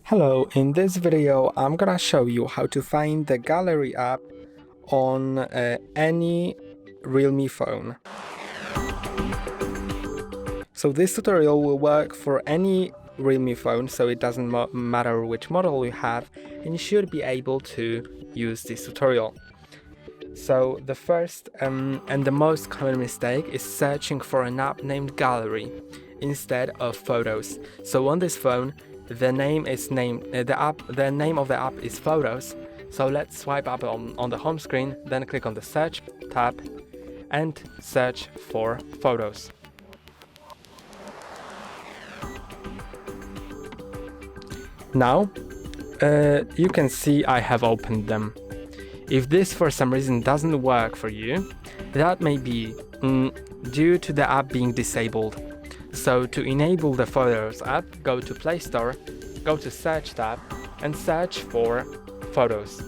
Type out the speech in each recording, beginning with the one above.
Hello, in this video I'm gonna show you how to find the gallery app on any REALME phone. So this tutorial will work for any REALME phone, so it doesn't matter which model you have, and you should be able to use this tutorial. So the first and the most common mistake is searching for an app named Gallery instead of Photos. So on this phone, the name of the app is Photos. So let's swipe up on the home screen, then click on the Search tab and search for Photos. Now you can see I have opened them. If this for some reason doesn't work for you, that may be due to the app being disabled. So to enable the Photos app, go to Play Store, go to Search tab and search for Photos.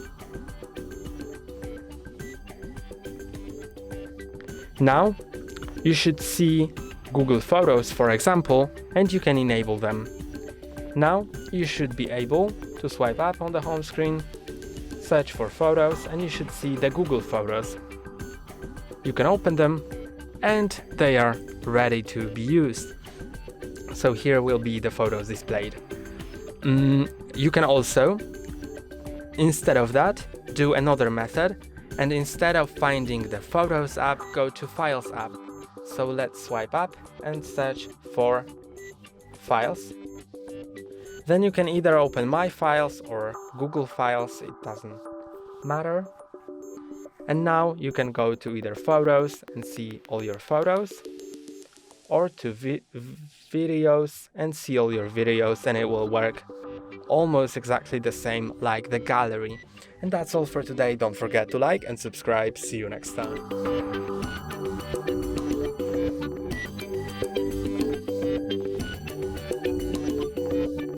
Now you should see Google Photos, for example, and you can enable them. Now you should be able to swipe up on the home screen, search for Photos, and you should see the Google Photos. You can open them and they are ready to be used. So here will be the photos displayed. You can also, instead of that, do another method, and instead of finding the Photos app, go to Files app. So let's swipe up and search for Files. Then you can either open My Files or Google Files, it doesn't matter. And now you can go to either Photos and see all your photos, or to Videos and see all your videos, and it will work almost exactly the same like the gallery. And that's all for today. Don't forget to like and subscribe. See you next time.